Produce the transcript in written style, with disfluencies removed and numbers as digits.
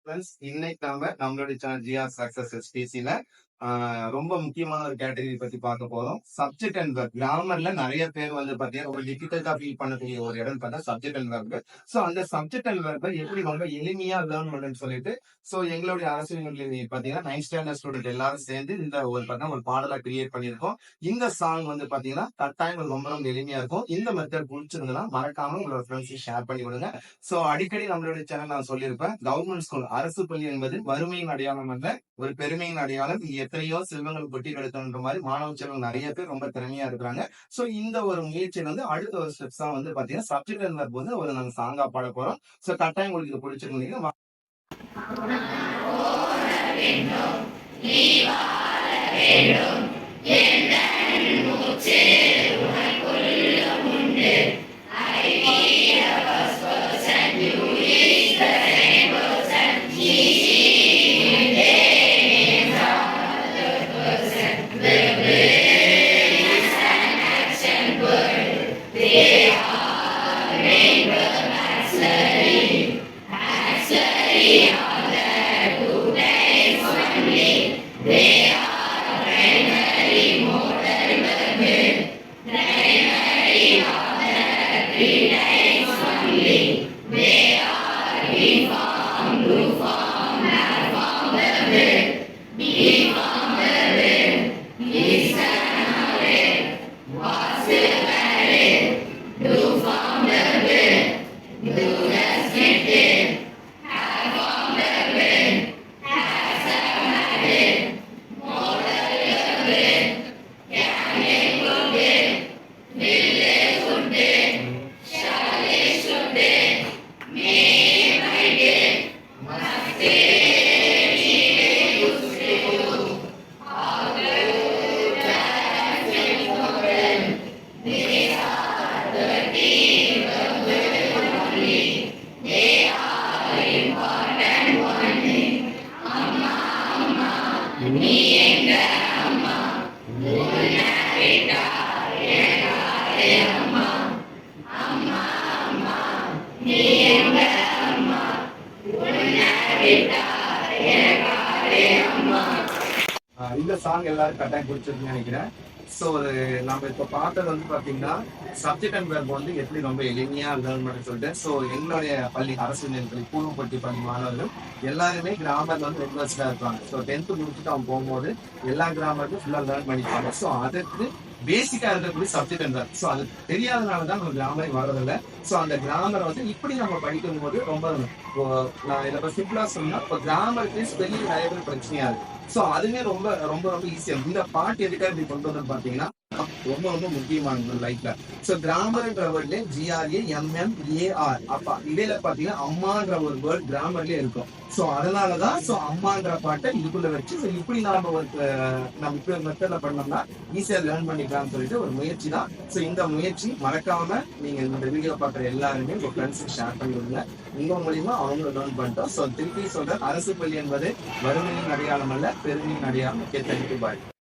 Friends, இன்னைக்கு நாம நம்மளுடைய சேனல் ஜிஆர் சக்சஸ் எஸ்பிசில ரொம்ப முக்கியமான ஒரு கேட்டகரி பத்தி பார்க்க போறோம். Subject and verb. கிராமர்ல நிறைய பேர் வந்து பாத்தீங்கன்னா ரொம்ப டிஃபிகல்ட்டா ஃபீல் பண்ணக்கூடிய ஒரு இடம் பார்த்தா சப்ஜெக்ட் அண்ட் வெர்ப். சோ அந்த சப்ஜெக்ட் அண்ட் வெர்பை எப்படி ரொம்ப எளிமையா லேர்ன் பண்ணுன்னு சொல்லிட்டு சோ எங்களுடைய அரசு பாத்தீங்கன்னா 9th ஸ்டாண்டர்ட் ஸ்டூடெண்ட் எல்லாரும் சேர்ந்து இந்த ஒரு பாடலா கிரியேட் பண்ணியிருக்கோம். இந்த சாங் வந்து பாத்தீங்கன்னா கட்டாயம் ரொம்ப ரொம்ப எளிமையா இருக்கும். இந்த மெத்தட் பிடிச்சிருந்ததுன்னா மறக்காம உங்களோட ஃப்ரெண்ட்ஸுக்கு ஷேர் பண்ணி விடுங்க. சோ அடிக்கடி நம்மளுடைய சேனல் நான் சொல்லியிருப்பேன், கவர்மெண்ட் ஸ்கூல் அரசு பள்ளி என்பது வறுமையின் அடையாளம் அல்ல, ஒரு பெருமையின் அடையாளம். எத்தனையோ செல்வங்கள் கொட்டி கிடக்குன்ற மாதிரி மாணவ செல்வங்கள் நிறைய பேர் ரொம்ப திறமையா இருக்கிறாங்க. சோ இந்த ஒரு முயற்சியில வந்து அடுத்த ஒரு ஸ்டெப்ஸ் தான் வந்து பாத்தீங்கன்னா சப்ஜெக்ட் அண்ட் வெர்ப் வந்து நாங்க சாங்கா பாட போறோம். சோ கட்டாயம் உங்களுக்கு இது பிடிச்சிருந்தீங்க. இந்த சாங் எல்லாரும் கட்டாயம் பிடிச்சிருக்குன்னு நினைக்கிறேன். சோ நம்ம இப்ப பார்த்தது வந்து பாத்தீங்கன்னா சப்ஜெக்ட் அண்ட் வெர்ப் வந்து எப்படி ரொம்ப எளிமையா லேர்ன் பண்ண சொல்லிட்டு சோ எங்களுடைய பள்ளி அரசு பள்ளி பூர்வப்பட்டி பள்ளி மாணவர்கள் எல்லாருமே கிராமர்ல வந்து ரெகுலர்ஸ்டா இருப்பாங்க. ஸோ 10th முடிச்சுட்டு அவங்க போகும்போது எல்லா கிராமருக்கும் ஃபுல்லா லேர்ன் பண்ணிப்பாங்க. ஸோ அதற்கு பேசிக்கா இருக்கக்கூடிய சப்ஜெக்ட் அண்ட் வெர்ப். ஸோ அது தெரியாதனாலதான் நம்ம கிராமரை வர்றதில்லை. ஸோ அந்த கிராமரை வந்து இப்படி நம்ம படிக்கும் போது ரொம்ப நான் இதை சிம்பிளா சொன்னா இப்போ கிராமருக்கு ஸ்பெல்லிங் நிறைய பேர் பிரச்சனையா இருக்கு. சோ அதுவே ரொம்ப ரொம்ப ரொம்ப ஈஸியா இந்த பாட்டு எதுக்காக இப்படி கொண்டு வந்து பாத்தீங்கன்னா ரொம்ப ரொம்ப முக்கியமான லைஃப்ல. சோ கிராமர்ன்ற வேர்ட்ல GRAMMAR அப்பா இடையில பாத்தீங்கன்னா அம்மான்ற ஒரு வேர்ட் கிராமர்லயே இருக்கும். சோ அதனாலதான் சோ அம்மான்ற பாட்டை இதுக்குள்ள வச்சு இப்படி நாம இப்படி மெத்தட்ல பண்ணோம்னா ஈஸியா லேர்ன் பண்ணிக்கலாம்னு சொல்லிட்டு ஒரு முயற்சி தான். சோ இந்த முயற்சி மறக்காம நீங்க இந்த வீடியோ பாக்குற எல்லாருமே உங்க ஃப்ரெண்ட்ஸுக்கு ஷேர் பண்ணி விடுங்க. உங்க மூலியமா அவங்களும் லேர்ன் பண்ணிட்டோம். சோ திருப்பி சொல்ற அரசு பள்ளி என்பது வறுமையின் அடையாளம் அல்ல, பெருமையின் அடையாளம். ஓகே, தேங்க்யூ, பாய்.